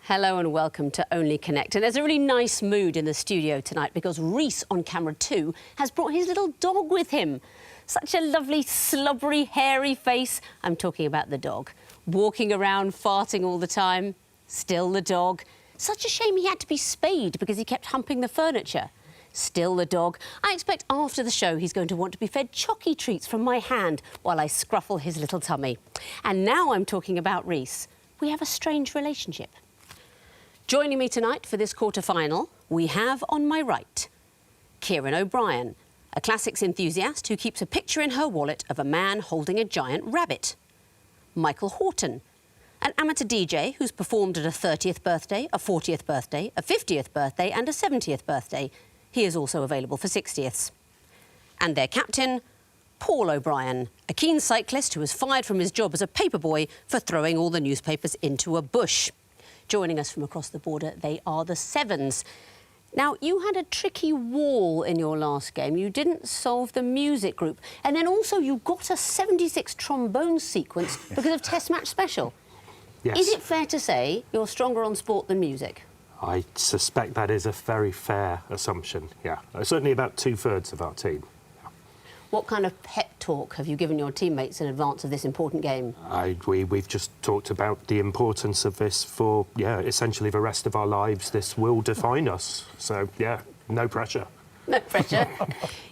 Hello and welcome to Only Connect. And there's a really nice mood in the studio tonight because Rhys on camera 2 has brought his little dog with him. Such a lovely, slobbery, hairy face. I'm talking about the dog. Walking around, farting all the time. Still the dog. Such a shame he had to be spayed because he kept humping the furniture. Still the dog. I expect after the show he's going to want to be fed chocky treats from my hand while I scruffle his little tummy. And now I'm talking about Rhys. We have a strange relationship. Joining me tonight for this quarter-final, we have on my right, Kieran O'Brien, a classics enthusiast who keeps a picture in her wallet of a man holding a giant rabbit. Michael Horton, an amateur DJ who's performed at a 30th birthday, a 40th birthday, a 50th birthday and a 70th birthday. He is also available for 60ths. And their captain, Paul O'Brien, a keen cyclist who was fired from his job as a paperboy for throwing all the newspapers into a bush. Joining us from across the border, they are the Severns. Now, you had a tricky wall in your last game. You didn't solve the music group. And then also you got a 76 trombone sequence because of Test Match Special. Yes. Is it fair to say you're stronger on sport than music? I suspect that is a very fair assumption, yeah. Certainly about 2/3 of our team. What kind of pep talk have you given your teammates in advance of this important game? We've just talked about the importance of this for, essentially the rest of our lives. This will define us. So, yeah, no pressure. No pressure.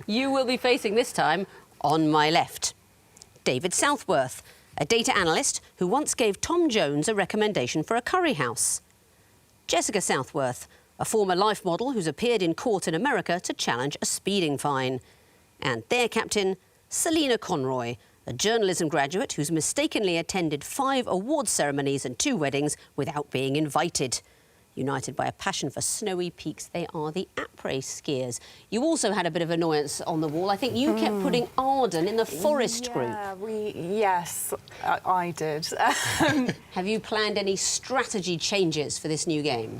You will be facing this time on my left, David Southworth, a data analyst who once gave Tom Jones a recommendation for a curry house. Jessica Southworth, a former life model who's appeared in court in America to challenge a speeding fine. And their captain, Selena Conroy, a journalism graduate who's mistakenly attended 5 awards ceremonies and 2 weddings without being invited. United by a passion for snowy peaks, they are the Apres skiers. You also had a bit of annoyance on the wall. I think you kept putting Arden in the forest group. Yes, I did. Have you planned any strategy changes for this new game?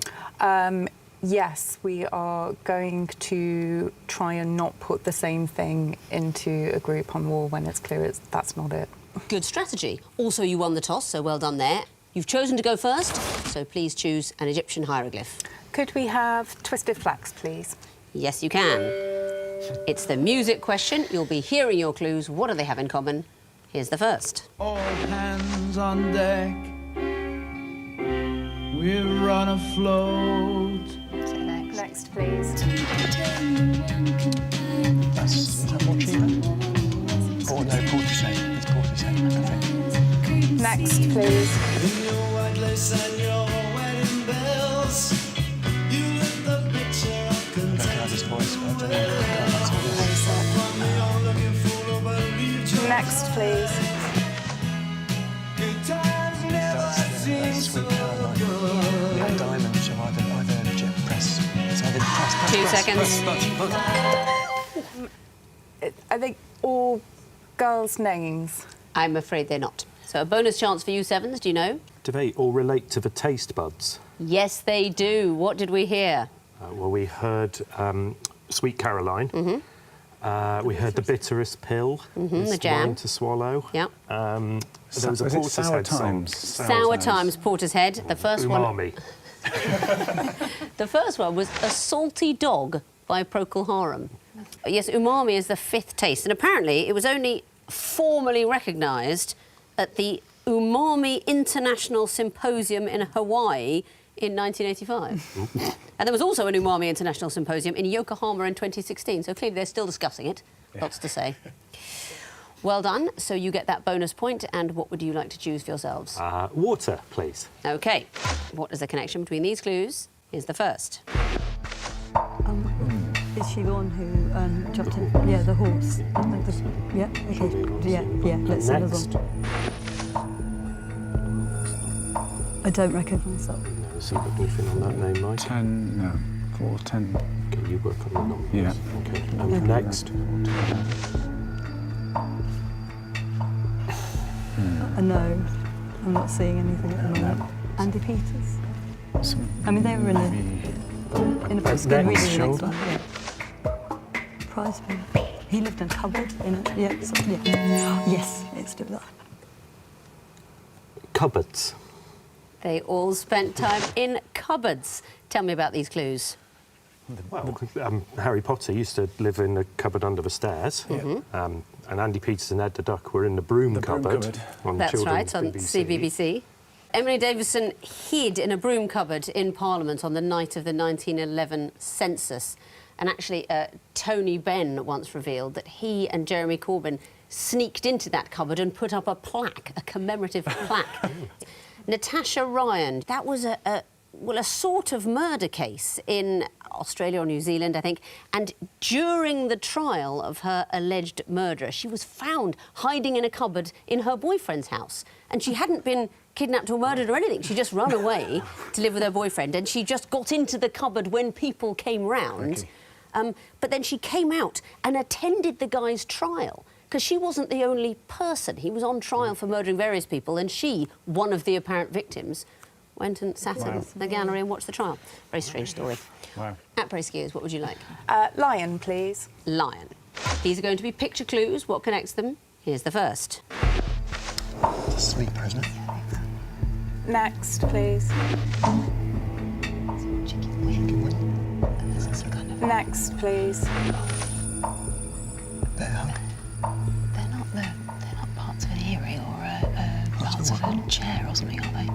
Yes, we are going to try and not put the same thing into a group on the wall when it's clear that's not it. Good strategy. Also, you won the toss, so well done there. You've chosen to go first, so please choose an Egyptian hieroglyph. Could we have twisted flax, please? Yes, you can. It's the music question. You'll be hearing your clues. What do they have in common? Here's the first. All hands on deck. We're on afloat. Next, please. Is that what you meant? Oh, no, portishead. It's portishead, I think. Next, please. In your white lace and your wedding bells, you lit the picture of content. I recognise his voice, but I don't know. Next, please. Good times never seem so good. We had diamonds, so either jet press. So I did press. 2 seconds. Are they all girls' names? I'm afraid they're not. So a bonus chance for you, Severns, do you know? Do they all relate to the taste buds? Yes, they do. What did we hear? Well, we heard Sweet Caroline. We heard the bitterest pill. The jam. Wine to swallow. Yeah. There was a Was it Portishead Sour song. Times? Sour Times, Portishead. The first Umami. The first one was A Salty Dog by Procol Harum. Yes, umami is the 5th taste, and apparently it was only formally recognised at the Umami International Symposium in Hawaii in 1985. And there was also an Umami International Symposium in Yokohama in 2016, so clearly they're still discussing it. Lots to say. Well done. So you get that bonus point, and what would you like to choose for yourselves? Water, please. OK. What is the connection between these clues? Here's the first. Is she the one who jumped in? Yeah, the horse. Yeah, OK. Yeah, let's see the Next. one. I don't recognise that. No, see anything on that name, Mike? 10, no, 4, 10. Okay, you work on the numbers. Yeah. Okay, and next. No, I'm not seeing anything at the moment. Andy Peters? I mean, they were in the press reading the next Shoulder? one. Yeah. Prize winner. He lived in a cupboard in a... Yeah, Yes, let's do that. Cupboards. They all spent time in cupboards. Tell me about these clues. Well, Harry Potter used to live in the cupboard under the stairs. And Andy Peters and Ed the Duck were in the broom cupboard. On That's children's right, on CBBC. Emily Davison hid in a broom cupboard in Parliament on the night of the 1911 census. And actually, Tony Benn once revealed that he and Jeremy Corbyn sneaked into that cupboard and put up a plaque, a commemorative plaque. Natasha Ryan, that was a sort of murder case in Australia or New Zealand, I think. And during the trial of her alleged murderer, she was found hiding in a cupboard in her boyfriend's house. And she hadn't been kidnapped or murdered or anything. She just ran away to live with her boyfriend, and she just got into the cupboard when people came round. But then she came out and attended the guy's trial, because she wasn't the only person. He was on trial for murdering various people, and she, one of the apparent victims, went and sat in the gallery and watched the trial. Very strange story. Wow. Apres skiers, what would you like? Lion, please. Lion. These are going to be picture clues. What connects them? Here's the first. It's a sleeper, isn't it? Next, please. Chicken wing. This is kind of... Next, please. Bear hug. They're not parts of an earring or parts of a chair or something, are they?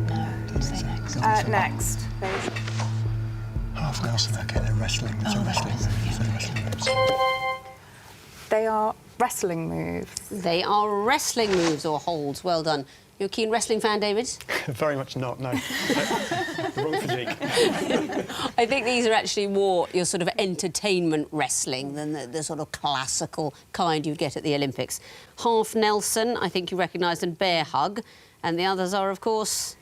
No. Say next. Next, please. Half Nelson, okay, they're wrestling. It's a wrestling move. So wrestling moves. They are wrestling moves. They are wrestling moves or holds. Well done. You're a keen wrestling fan, David? Very much not, no. The wrong physique. I think these are actually more your sort of entertainment wrestling than the sort of classical kind you'd get at the Olympics. Half Nelson, I think you recognised, and bear hug. And the others are, of course...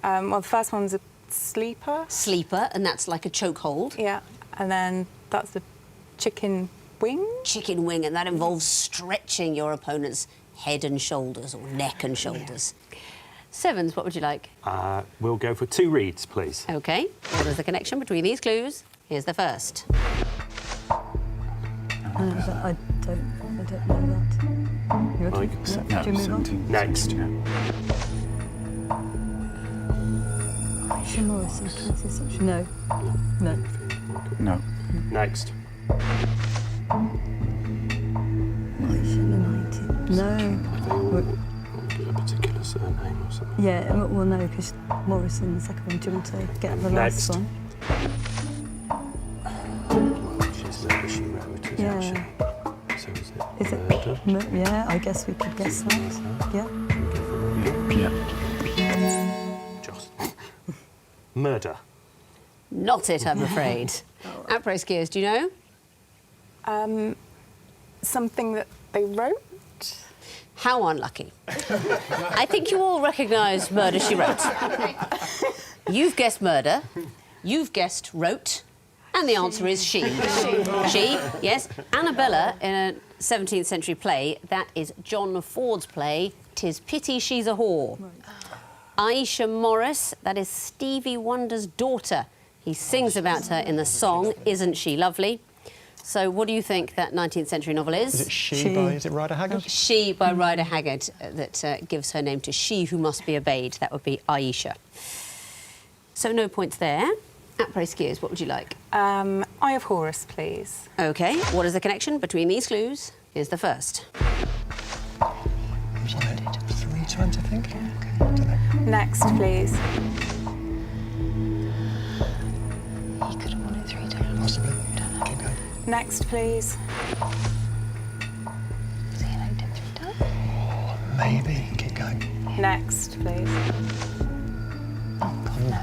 Well, the first one's a sleeper. Sleeper, and that's like a choke hold. Yeah, and then that's the chicken wing. Chicken wing, and that involves stretching your opponent's head and shoulders, or neck and shoulders. Yeah. Severns, what would you like? We'll go for 2 reads, please. OK. What is the connection between these clues? Here's the first. I don't know that. You ready? No, Do you move on? Next. Aisha Morrison, Tracy Such. No. No. No. Next. Aisha in the 90s. No. A particular surname or something? Yeah, well, no, because Morrison, the second one. Do you want to get the last one? Well, she's murder, she wrote it, Yeah. actually. So Is it? Yeah, I guess we could guess that. Yeah. Just. Murder. Not it, I'm afraid. Apres skiers, do you know? Something that they wrote. How unlucky. I think you all recognise Murder, She Wrote. You've guessed murder, you've guessed wrote, and the answer is she. She, yes. Annabella, in a 17th century play, that is John Ford's play, 'Tis Pity She's a Whore. Aisha Morris, that is Stevie Wonder's daughter. He sings about her in the song, Isn't She Lovely? So what do you think that 19th century novel is? Is it She by, is it Rider Haggard? She by Rider Haggard, that gives her name to She Who Must Be Obeyed. That would be Aisha. So no points there. Apres skiers, what would you like? Eye of Horus, please. OK, what is the connection between these clues? Here's the first. Was on it 3 times, I think. Next, please. He could have won it 3 times. Possibly. Keep going. Next, please. Was he elected 3 times? Oh, maybe. Keep going. Next, please. Oh, God, no.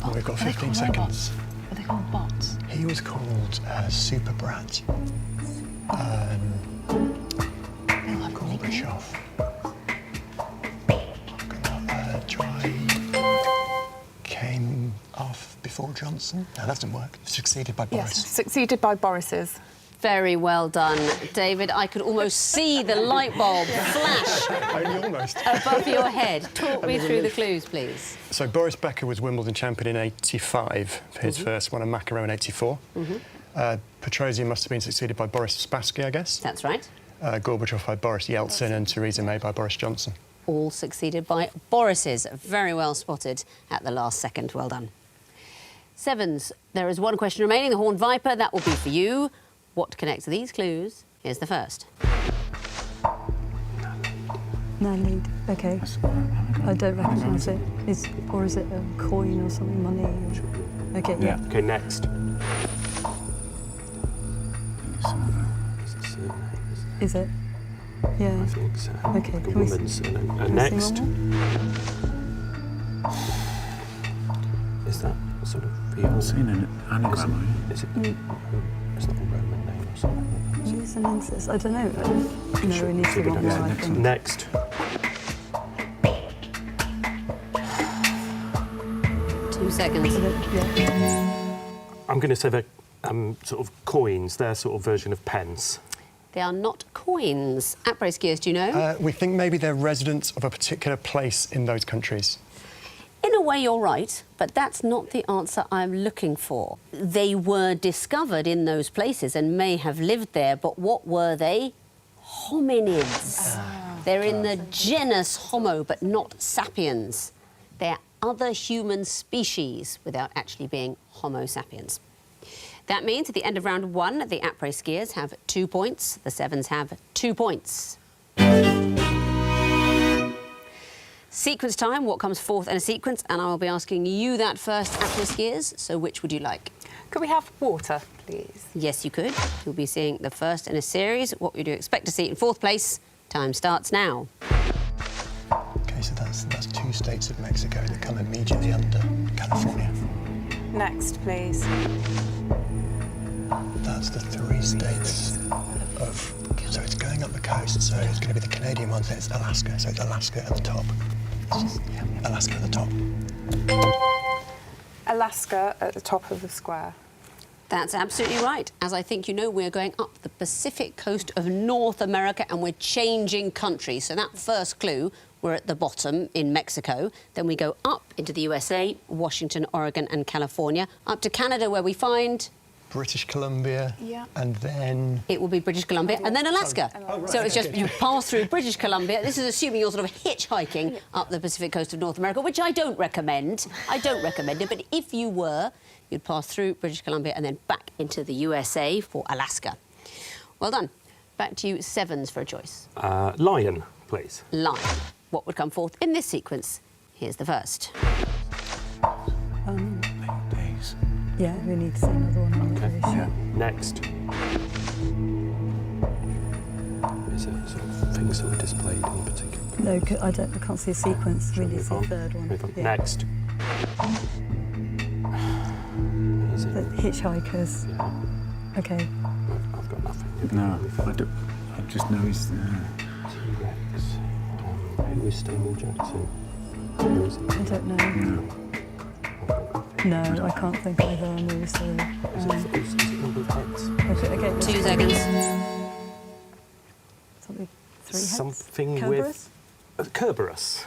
Well, we've got Are they 15 called seconds. robots? Are they called bots? He was called Super Brat. Gorbachev. Came off before Johnson. No, that doesn't work. Succeeded by Boris. Yes, succeeded by Boris's. Very well done, David. I could almost see the light bulb flash Only almost. above your head. Talk me through the clues, please. So Boris Becker was Wimbledon champion in '85 for his first one, and McEnroe in '84. Petrosian must have been succeeded by Boris Spassky, I guess. That's right. Gorbachev by Boris Yeltsin, and Theresa May by Boris Johnson. all succeeded by Boris's. Very well spotted at the last second. Well done. Severns, there is one question remaining. The Horned Viper, that will be for you. What connects these clues? Here's the first. No lead. Okay. I don't recognise it. Or is it a coin or something? Money? Or... Okay, yeah. Okay, next. Is it? Yeah. I think so. Okay, Like a can we woman's surname. can we Next. see one Is that sort of real? Seen an anagram. Is it? It's not a Roman name or something. more? Use an incest. I don't know. No, we need to Should one be more, I next. think. Next. 2 seconds. Yeah. I'm going to say they're sort of coins, their sort of version of pence. They are not coins. Apres skiers, do you know? We think maybe they're residents of a particular place in those countries. In a way, you're right, but that's not the answer I'm looking for. They were discovered in those places and may have lived there, but what were they? Hominids. They're in the genus Homo, but not sapiens. They're other human species without actually being Homo sapiens. That means at the end of round 1, the Apres skiers have 2 points. The Severns have 2 points. Sequence time, what comes fourth in a sequence? And I will be asking you that first, Apres skiers. So which would you like? Could we have water, please? Yes, you could. You'll be seeing the first in a series. What would you expect to see in fourth place? Time starts now. Okay, so that's 2 states of Mexico that come immediately under California. Next, please. That's the 3 states of... So it's going up the coast, so it's going to be the Canadian one, so it's Alaska. So it's Alaska at the top. It's just, Alaska at the top. Alaska at the top of the square. That's absolutely right. As I think you know, we're going up the Pacific coast of North America and we're changing country. So that first clue, we're at the bottom in Mexico. Then we go up into the USA, Washington, Oregon and California, up to Canada where we find... British Columbia, Yeah. and then... It will be British Columbia and then Alaska. Oh, right, So it's just okay. you pass through British Columbia. This is assuming you're sort of hitchhiking up the Pacific coast of North America, which I don't recommend. I don't recommend it, but if you were, you'd pass through British Columbia and then back into the USA for Alaska. Well done. Back to you, Severns, for a choice. Lion, please. Lion. What would come forth in this sequence? Here's the first. Days. Yeah, we need to see another one. I'm not Okay. really sure. Yeah. Next. Is it sort of things that were displayed in particular? No, I can't see a sequence. Shall We need to move see on? the third one. Move on. Yeah. Next. Is The it? hitchhikers. Yeah. Okay. I've got nothing. No, I just know he's... T-Rex. Who is Stonewall Jackson? Who is he? I don't know. No, I can't think either. I'm really sorry. Is it number of heads? Okay, let's 2 seconds. Something 3 heads? Something Kerberos? with Kerberos.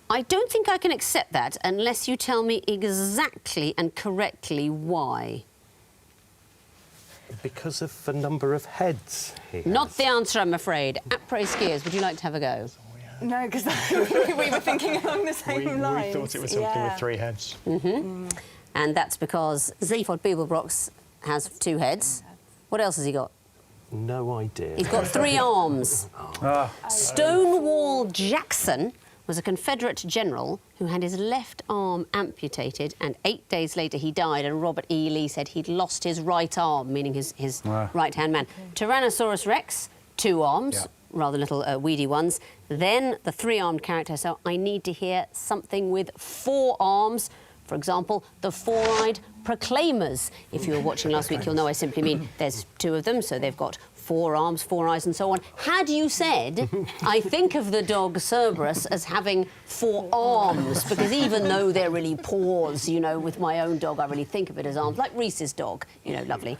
I don't think I can accept that unless you tell me exactly and correctly why. Because of the number of heads he Not has. the answer, I'm afraid. Apres skiers, would you like to have a go? No, because we were thinking along the same We lines. thought it was something Yeah. with 3 heads. And that's because Zeefod Beeblebrox has 2 heads. What else has he got? No idea. He's got 3 arms. Stonewall Jackson was a Confederate general who had his left arm amputated, and 8 days later he died, and Robert E. Lee said he'd lost his right arm, meaning his right-hand man. Tyrannosaurus Rex, 2 arms. Yeah. Rather little weedy ones. Then the 3-armed character, so I need to hear something with 4 arms. For example, the 4-eyed Proclaimers. If you were watching last week, you'll know I simply mean there's 2 of them, so they've got 4 arms, 4 eyes and so on. Had you said, I think of the dog Cerberus as having 4 arms, because even though they're really paws, you know, with my own dog, I really think of it as arms, like Reese's dog, you know, lovely.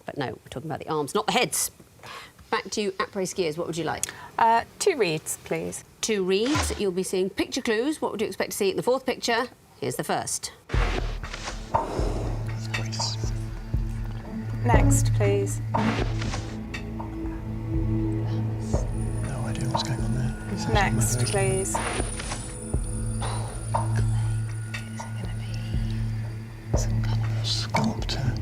But no, we're talking about the arms, not the heads. Back to you, Apres skiers, what would you like? 2 reads, please. 2 reads. You'll be seeing picture clues. What would you expect to see in the 4th picture? Here's the first. Greece. Next, please. No idea what's going on there. Is Next, please. Is it going to be some kind of Sculptor.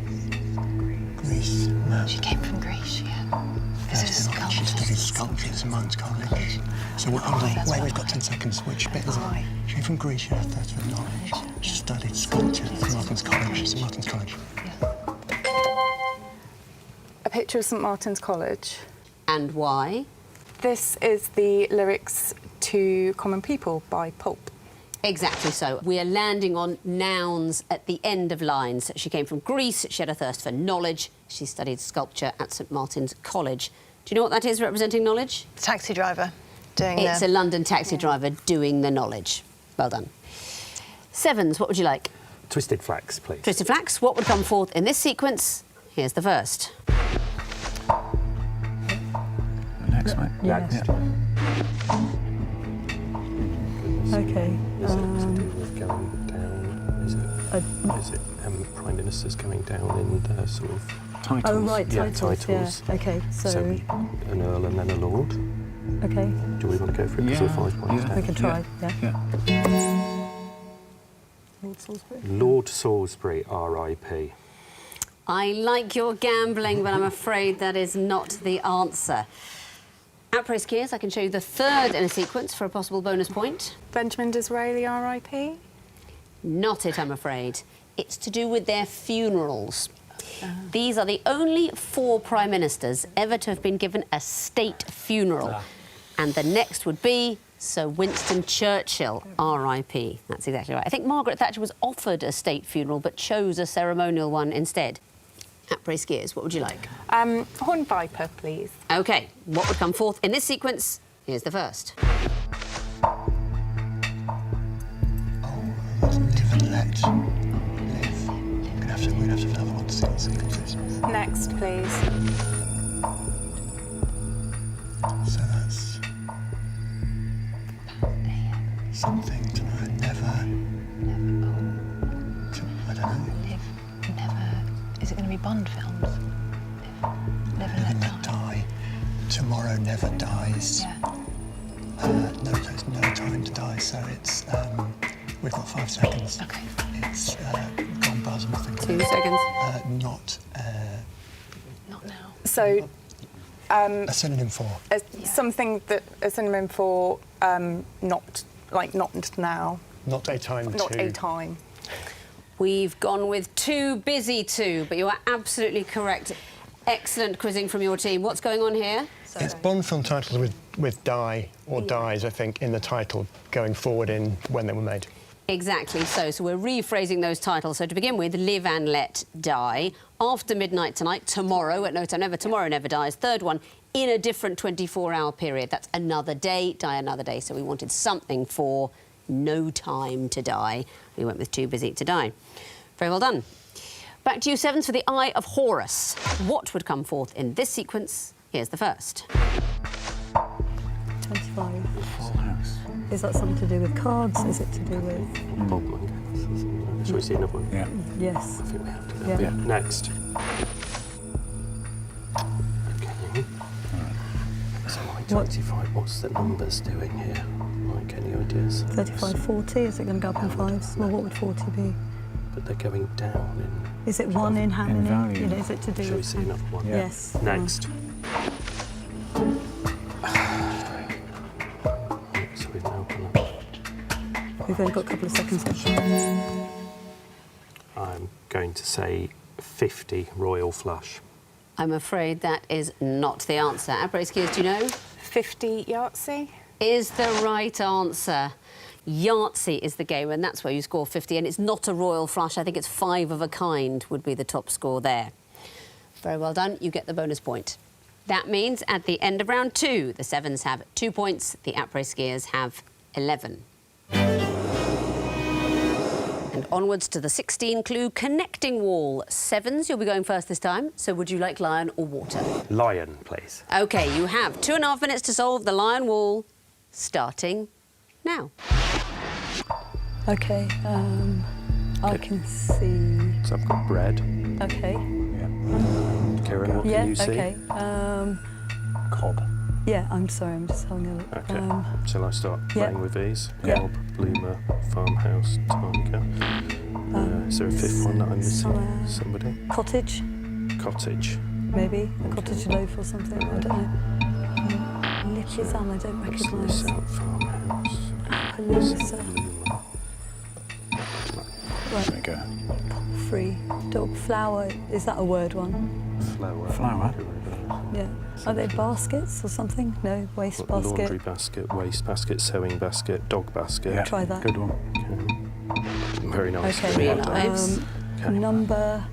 Greece. No. She came from Greece, yeah. Is it a She sculptor? studied sculpture at St Martin's College. So what, hold on, wait, we've got 10 seconds. Which bit is it? Right. She came from Greece, she had a thirst for knowledge. She studied sculpture at St Martin's College. St Martin's College. A picture of St Martin's College. And why? This is the lyrics to Common People by Pulp. Exactly so. We are landing on nouns at the end of lines. She came from Greece, she had a thirst for knowledge, she studied sculpture at St Martin's College. Do you know what that is representing knowledge? The taxi driver doing It's a London taxi driver doing the knowledge. Well done. Severns, what would you like? Twisted flax, please. Twisted flax, what would come forth in this sequence? Here's the first. Next, mate. Yeah. Okay. Is it to do with going down? Is it Prime Minister's going down in the sort of... Titles. Oh, right, Yeah, titles. titles. Yeah. Okay, so an Earl and then a Lord. okay, Do we want to go for it? Because we're 5 points we down. can try. Yeah. Yeah. Lord Salisbury. Lord Salisbury, R.I.P. I like your gambling, but I'm afraid that is not the answer. Apres skiers, I can show you the third in a sequence for a possible bonus point. Benjamin Disraeli, R.I.P. Not it, I'm afraid. It's to do with their funerals. These are the only 4 prime ministers ever to have been given a state funeral. And the next would be Sir Winston Churchill, R.I.P. That's exactly right. I think Margaret Thatcher was offered a state funeral but chose a ceremonial one instead. Apres skiers, what would you like? Horn Viper, please. OK, what would come forth in this sequence? Here's the first. Oh, that's live and let. Live. We're gonna have to have another one to see the sequences. Next, please. So that's something to know, never. I don't know. Live, never. Is it going to be Bond films? Live, never Live and let let die. die. Tomorrow never dies. Yeah. No, there's no time to die, so it's, we've got 5 seconds. Okay. It's gone buzz and nothing. 2 seconds. Not Not now. So, a synonym for. something that a synonym for not, like not now, Not a time not to. a time. We've gone with too busy to, but you are absolutely correct. Excellent quizzing from your team. What's going on here? It's Bond film titles with die or dies, I think, in the title going forward in when they were made. Exactly so. So we're rephrasing those titles. So to begin with, Live and Let Die. After Midnight Tonight, Tomorrow, at No Time Never, Tomorrow Never Dies. Third one, in a different 24-hour period. That's Another Day, Die Another Day. So we wanted something for No Time to Die. We went with Too Busy to Die. Very well done. Back to you, Severns, for the Eye of Horus. What would come forth in this sequence? Here's the first. 25. Full house. Is that something to do with cards? Is it to do with... Bob Monkhouse, isn't it? Shall we see another one? Yeah. Yes. I think we have to. Yeah. Yeah. Next. Okay. So like 25, what's the numbers doing here? Like any ideas? 35, 40. Is it going to go up in 5s? Well, what would 40 be? But they're going down in... Is it 1 in how In many? value. You know, is it to do Shall we with... see another one? Yeah. Yes. Next. So we've now gone up. We've only got a couple of seconds left. I'm going to say 50 Royal Flush. I'm afraid that is not the answer. Apres skiers, do you know? 50 Yahtzee. Is the right answer. Yahtzee is the game, and that's where you score 50, and it's not a royal flush. I think it's 5 of a kind would be the top score there. Very well done. You get the bonus point. That means at the end of round 2, the Severns have 2 points, the Apres skiers have 11. And onwards to the 16-clue connecting wall. Severns, you'll be going first this time, so would you like lion or water? Lion, please. OK, you have 2.5 minutes to solve the lion wall, starting now. OK, I can see... So I've got bread. OK. Kieran, what Yeah, can you see? OK. Cob. Yeah, I'm sorry, I'm just having a look. Okay. Shall I start yeah. playing with these? Yeah. Cob, bloomer, farmhouse, tiger. Is there a fifth one that I'm missing? Somebody? Cottage, Cottage. maybe. A cottage loaf or something, I don't know. Lichizan, I don't Let's recognise. miss out farmhouse. Palooza, Bloomer. right, There we go. free, dog, flower, is that a word one? Flower. Flower. Yeah. Are they baskets or something? No, waste basket. Laundry basket, waste basket, sewing basket, dog basket. Yeah. Try that. Good one. Okay. Very nice. Okay. Really nice. Okay. Number,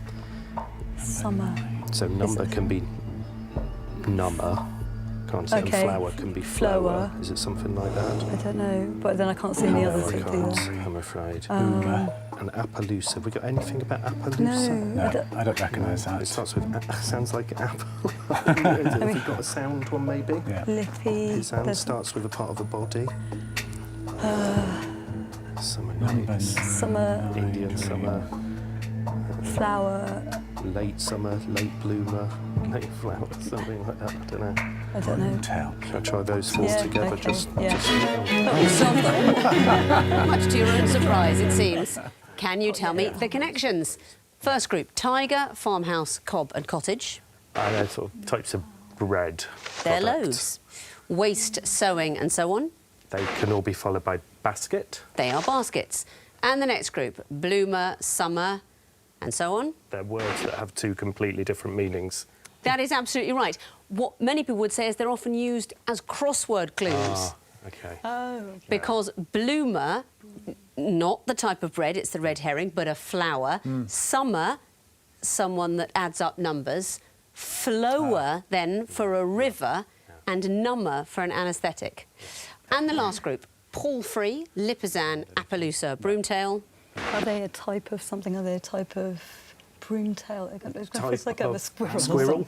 summer. So number can be number. Can't say. Okay. And flower can be flower. Flower. Is it something like that? I don't know, but then I can't see any others I either. can't, I'm afraid. And Appaloosa. Have we got anything about Appaloosa? No, No, I don't recognise It that. starts with sounds like apple. Have we got a sound one maybe? Yeah. Lippy. It sound there's starts with a part of the body. Summer Numbers. nights. summer, Indian summer. flower. Late summer, late bloomer, late flower, something like that. I don't know. I don't know. Tell. Shall I try those four Yeah, together? okay, Just yeah. But we solved them all. Much to your own surprise, it seems. Can you tell me the connections? First group, tiger, farmhouse, cob and cottage. they're sort of types of bread. They're product. loaves. Waste, sewing and so on. They can all be followed by basket. They are baskets. And the next group, bloomer, summer and so on. They're words that have two completely different meanings. That is absolutely right. What many people would say is they're often used as crossword clues. Ah, okay. Oh, Because bloomer, not the type of bread, it's the red herring, but a flower. Summer, someone that adds up numbers. Flower, then, for a river. And number for an anaesthetic. And the last group, palfrey, lipizan, Appaloosa, broomtail. are they a type of something? Are they a type of broomtail? It's like a squirrel. Squirrel.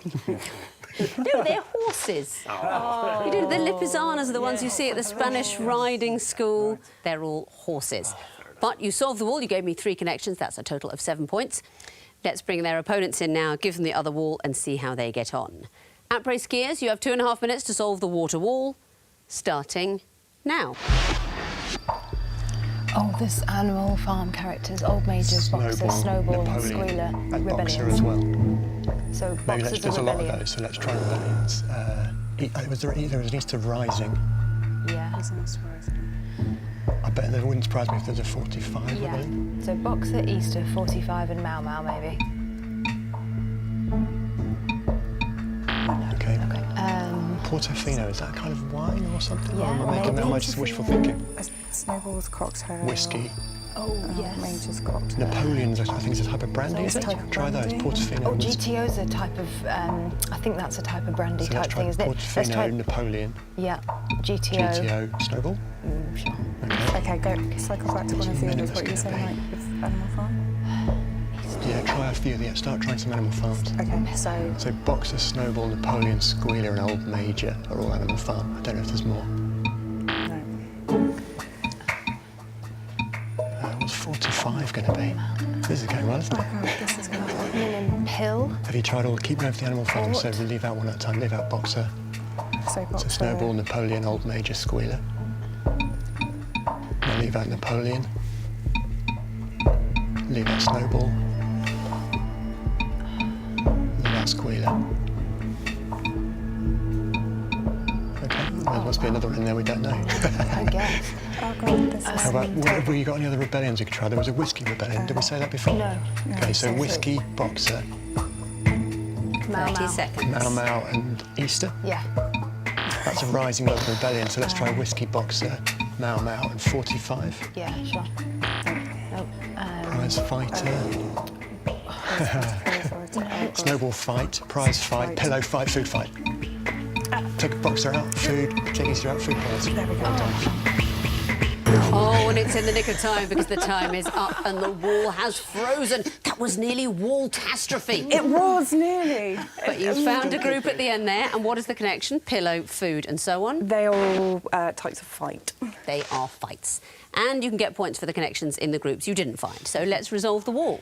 No, they're horses. You do. The lipizanas are the ones you see at the Spanish riding school. They're all horses. But you solved them all. You gave me 3 connections. That's a total of 7 points. Let's bring their opponents in now, give them the other wall and see how they get on. Apres skiers, you have 2.5 minutes to solve the water wall, starting now. Oh, this Animal Farm characters, Old Major, Boxer, Snowball, Napoleon, Squealer, and Boxer Rebellions. as well. So Maybe Boxer's there's a a lot of rebellion. those, so let's try rebellions. There was an Easter Rising. Yeah. I bet it wouldn't surprise me if there's a 45 Yeah. rebellion. So Boxer, Easter, 45 and Mau Mau maybe. Okay. Okay. Portofino, is that kind of wine or something? Yeah, Or am I just wishful thinking? Snowball's cocktail. Whiskey. Oh, yes. Major's cocktail. Napoleon's, I think, is a type of brandy, is it? Type of Try those. brandy. Portofino. Oh, was- GTO's a type of, I think that's a type of brandy so type let's try thing, isn't it? Let's Portofino, try, Napoleon, yeah, GTO. GTO, Snowball. Sure. Okay. Okay, go cycle back to one of the Many others. of What you were us saying, get like with Animal Farm. Yeah, try a few. Yeah, start trying some Animal Farms. Okay, so So Boxer, Snowball, Napoleon, Squealer and Old Major are all Animal Farm. I don't know if there's more. no. What's 45 going to be? This is going well, isn't it? This is going to Million Pill. Have you tried all? Keep going for the Animal Farms, so we leave out one at a time. Leave out Boxer, so so Boxer. Snowball, Napoleon, Old Major, Squealer. Now leave out Napoleon. Leave out Snowball. Leave out Squealer. Okay, there must be another one in there we don't know. I guess. Oh God, this How is about, have you got any other rebellions we could try? There was a whiskey rebellion. Did we say that before? No. Okay, so whiskey, Boxer, Mau 30 Mau. seconds. Mau Mau and Easter. Yeah. That's a rising local rebellion, so let's try whiskey, Boxer, Mau Mau and 45. Yeah, sure. Nope. Prize fighter, snowball fight, prize fight, pillow fight, food fight. Take a Boxer out, food, take Easter out, food prize. There we go. Oh, and it's in the nick of time because the time is up and the wall has frozen. That was nearly wall-tastrophe. It was nearly. But you found a group at the end there. And what is the connection? Pillow, food and so on. They are all types of fight. They are fights. And you can get points for the connections in the groups you didn't find. So let's resolve the wall.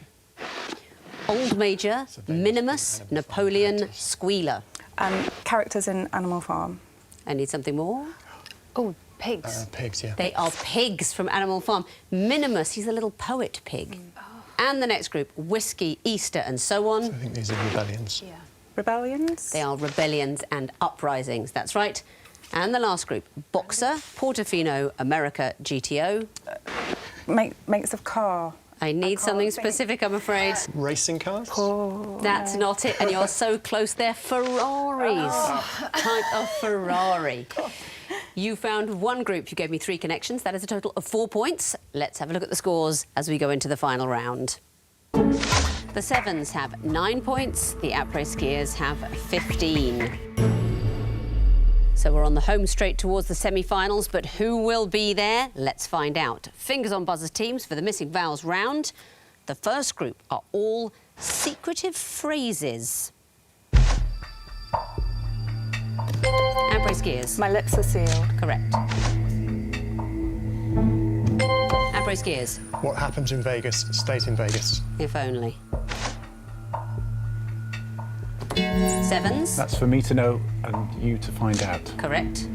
Old Major, Minimus, Napoleon, Squealer. Characters in Animal Farm. I need something more. Oh, pigs. Pigs, yeah. They are pigs from Animal Farm. Minimus, he's a little poet pig. And the next group, Whiskey, Easter and so on. I think these are rebellions. Yeah. Rebellions? They are rebellions and uprisings, that's right. And the last group, Boxer, Portofino, America, GTO. Makes of car. I need something specific, I'm afraid. Racing cars? That's not it, and you're so close. They're Ferraris. Type of Ferrari. You found one group. You gave me 3 connections. That is a total of 4 points. Let's have a look at the scores as we go into the final round. The Severns have 9 points. The Apres skiers have 15. So we're on the home straight towards the semi-finals, but who will be there? Let's find out. Fingers on buzzers teams for the missing vowels round. The first group are all secretive phrases. Apres skiers. My lips are sealed. Correct. Apres skiers. What happens in Vegas stays in Vegas. If only. Severns. That's for me to know and you to find out. Correct.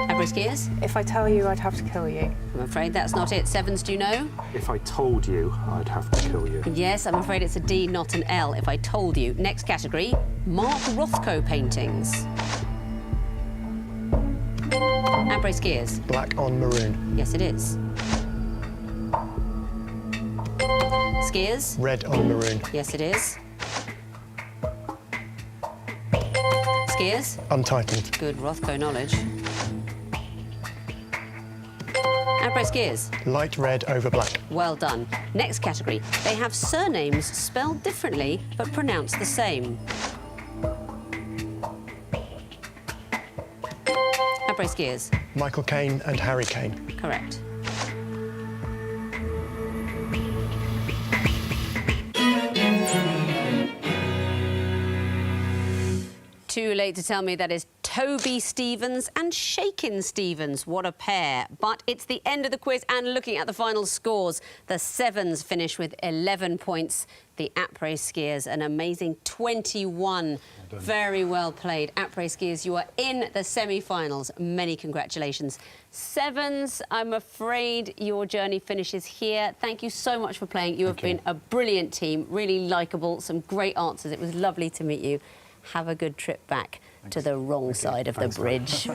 Apres skiers. If I tell you, I'd have to kill you. I'm afraid that's not it. Severns, do you know? If I told you, I'd have to kill you. Yes, I'm afraid it's a D, not an L, if I told you. Next category, Mark Rothko paintings. Apres skiers. Black on maroon. Yes, it is. Skiers. Red on maroon. Yes, it is. Skiers. Untitled. Good Rothko knowledge. Apres skiers. Light red over black. Well done. Next category. They have surnames spelled differently but pronounced the same. Apres skiers. Michael Caine and Harry Caine. Correct. Too late to tell me that is Toby Stevens and Shakin Stevens. What a pair. But it's the end of the quiz, and looking at the final scores, the Severns finish with 11 points. The Apres skiers, an amazing 21. Very well played. Apres skiers, you are in the semi-finals. Many congratulations. Severns, I'm afraid your journey finishes here. Thank you so much for playing. You have been a brilliant team, really likeable, some great answers. It was lovely to meet you. Have a good trip back to the wrong side of the bridge.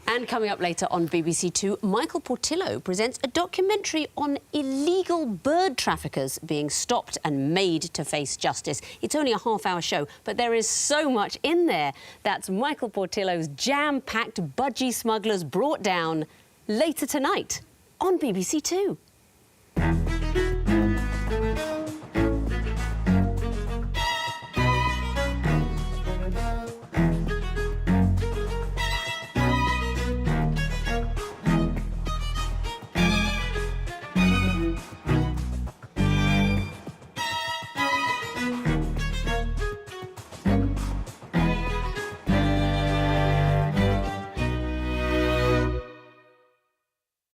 And coming up later on BBC Two, Michael Portillo presents a documentary on illegal bird traffickers being stopped and made to face justice. It's only a half-hour show, but there is so much in there. That's Michael Portillo's jam-packed budgie smugglers brought down later tonight on BBC Two.